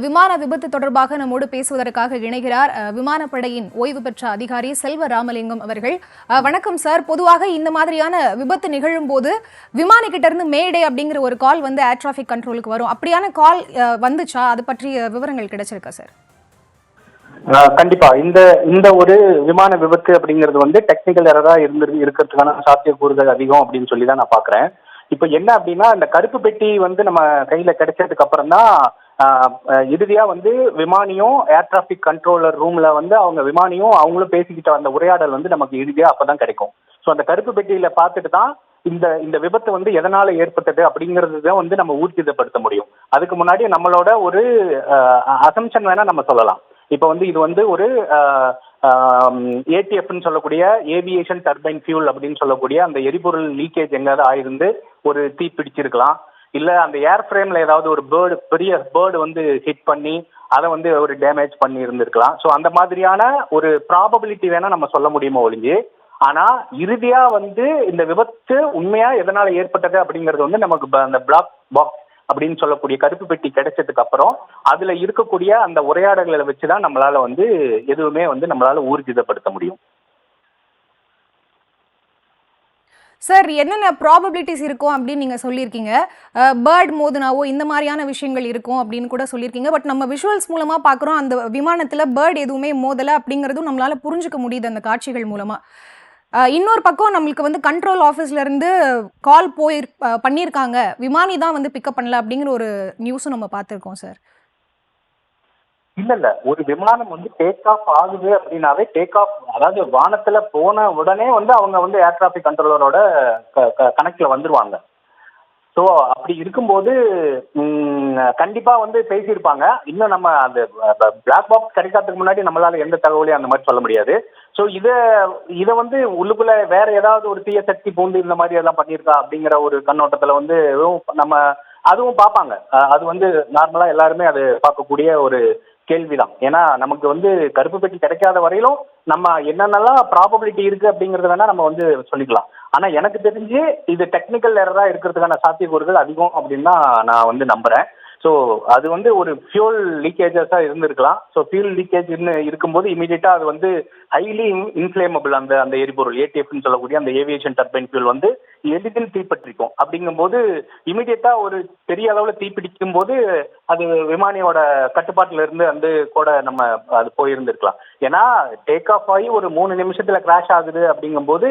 விமான விபத்து தொடர்பாக நம்மோடு பேசுவதற்காக இணைகிறார் விமானப்படையின் ஓய்வு பெற்ற அதிகாரி செல்வ ராமலிங்கம் அவர்கள். வணக்கம் சார். பொதுவாக இந்த மாதிரியான விபத்து நிகழும் போது விமானி கிட்ட இருந்து மேடே அப்படிங்கிற ஒரு கால் வந்து ஏர் டிராபிக் கண்ட்ரோலுக்கு வரும். அப்படியான கால் வந்துச்சா? அது பற்றிய விவரங்கள் கிடைச்சிருக்கா சார்? கண்டிப்பா இந்த ஒரு விமான விபத்து அப்படிங்கிறது வந்து டெக்னிக்கல் எரரா இருக்கிறதுக்கான சாத்தியக்கூறுகள் அதிகம் அப்படின்னு சொல்லி தான் நான் பாக்குறேன். இப்ப என்ன அப்படின்னா, இந்த கருப்பு பெட்டி வந்து நம்ம கையில கிடைச்சதுக்கு அப்புறம் தான் இறுதியா வந்து விமானியும் ஏர் டிராபிக் கண்ட்ரோலர் ரூம்ல வந்து அவங்க விமானியும் அவங்களும் பேசிக்கிட்ட அந்த உரையாடல் வந்து நமக்கு இறுதியா அப்பதான் கிடைக்கும். ஸோ அந்த கருப்பு பெட்டியில பார்த்துட்டு தான் இந்த இந்த விபத்து வந்து எதனால ஏற்பட்டது அப்படிங்கிறது தான் வந்து நம்ம ஊர்ஜிதப்படுத்த முடியும். அதுக்கு முன்னாடி நம்மளோட ஒரு அசம்ஷன் வேணா நம்ம சொல்லலாம். இப்ப வந்து இது வந்து ஒரு ஏடிஎஃப்னு சொல்லக்கூடிய ஏவியேஷன் டர்பைன் ஃபியூல் அப்படின்னு சொல்லக்கூடிய அந்த எரிபொருள் லீக்கேஜ் எங்காவது ஆயிருந்து ஒரு தீ பிடிச்சிருக்கலாம். இல்ல அந்த ஏர் ஃப்ரேம்ல ஏதாவது ஒரு பெரிய பேர்டு வந்து ஹிட் பண்ணி அதை வந்து ஒரு டேமேஜ் பண்ணி இருந்திருக்கலாம். ஸோ அந்த மாதிரியான ஒரு ப்ராபபிலிட்டி வேணா நம்ம சொல்ல முடியுமோ ஒழிஞ்சு, ஆனா இறுதியா வந்து இந்த விபத்து உண்மையா எதனால ஏற்பட்டது அப்படிங்கிறது வந்து நமக்கு அந்த பிளாக் பாக்ஸ் அப்படின்னு சொல்லக்கூடிய கருப்பு பெட்டி கிடைச்சதுக்கு அப்புறம் அதுல இருக்கக்கூடிய அந்த உரையாடல்களை வச்சுதான் நம்மளால வந்து எதுவுமே வந்து நம்மளால ஊர்ஜிதப்படுத்த முடியும். சார், என்னென்ன ப்ராபபிலிட்டிஸ் இருக்கும் அப்படின்னு நீங்க சொல்லியிருக்கீங்க. பேர்ட் மோதுனாவோ இந்த மாதிரியான விஷயங்கள் இருக்கும் அப்படின்னு கூட சொல்லியிருக்கீங்க. பட் நம்ம விஷுவல்ஸ் மூலமா பார்க்குறோம், அந்த விமானத்துல பேர்ட் எதுவுமே மோதலை அப்படிங்கிறதும் நம்மளால புரிஞ்சுக்க முடியுது அந்த காட்சிகள் மூலமா. இன்னொரு பக்கம் நம்மளுக்கு வந்து கண்ட்ரோல் ஆஃபீஸ்ல இருந்து கால் பண்ணியிருக்காங்க, விமானி தான் வந்து பிக்கப் பண்ணல அப்படிங்கிற ஒரு நியூஸும் நம்ம பார்த்துருக்கோம் சார். இல்ல ஒரு விமானம் வந்து டேக் ஆஃப் ஆகுது அப்படின்னாவே டேக் ஆஃப், அதாவது வானத்துல போன உடனே வந்து அவங்க வந்து ஏர் டிராபிக் கண்ட்ரோலரோட கனெக்ட்ல வந்துருவாங்க. ஸோ அப்படி இருக்கும்போது கண்டிப்பா வந்து பேசியிருப்பாங்க. இன்னும் நம்ம அந்த பிளாக் பாக்ஸ் கிடைக்காததுக்கு முன்னாடி நம்மளால எந்த தகவலையும் அந்த மாதிரி சொல்ல முடியாது. ஸோ இதை வந்து உள்ளுக்குள்ள வேற ஏதாவது ஒரு தீய சக்தி பூந்து இந்த மாதிரி எல்லாம் பண்ணியிருக்கா அப்படிங்கிற ஒரு கண்ணோட்டத்துல வந்து நம்ம அதுவும் பார்ப்பாங்க. அது வந்து நார்மலா எல்லாருமே அது பார்க்கக்கூடிய ஒரு கேள்விதான். ஏன்னா நமக்கு வந்து கருப்பு பெட்டி கிடைக்காத வரையிலும் நம்ம என்னென்னலாம் ப்ராபபிலிட்டி இருக்கு அப்படிங்கறது வேணா நம்ம வந்து சொல்லிக்கலாம். ஆனா எனக்கு தெரிஞ்சு இது டெக்னிக்கல் எரரா இருக்கிறதுக்கான சாத்தியக்கூறுகள் அதிகம் அப்படின்னு தான் நான் வந்து நம்புறேன். ஸோ அது வந்து ஒரு ஃபியூல் லீக்கேஜஸா இருந்திருக்கலாம். ஸோ ஃபியூல் லீக்கேஜ் இருக்கும்போது இமீடியட்டா அது வந்து ஹைலி இன்ஃபிளேமபிள், அந்த அந்த எரிபொருள் ஏடிஎஃப்னு சொல்லக்கூடிய அந்த ஏவியேஷன் டர்பைன் ஃபியூல் வந்து எளிதில் தீப்பற்றிக்கும். அப்படிங்கும்போது இமீடியட்டா ஒரு பெரிய அளவுல தீப்பிடிக்கும் போது அது விமானியோட கட்டுப்பாட்டுல இருந்து வந்து கூட நம்ம அது போயிருந்திருக்கலாம். ஏன்னா டேக் ஆஃப் ஆகி ஒரு 3 நிமிஷத்துல கிராஷ் ஆகுது அப்படிங்கும்போது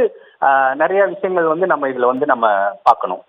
நிறைய விஷயங்கள் வந்து நம்ம இதுல வந்து நம்ம பார்க்கணும்.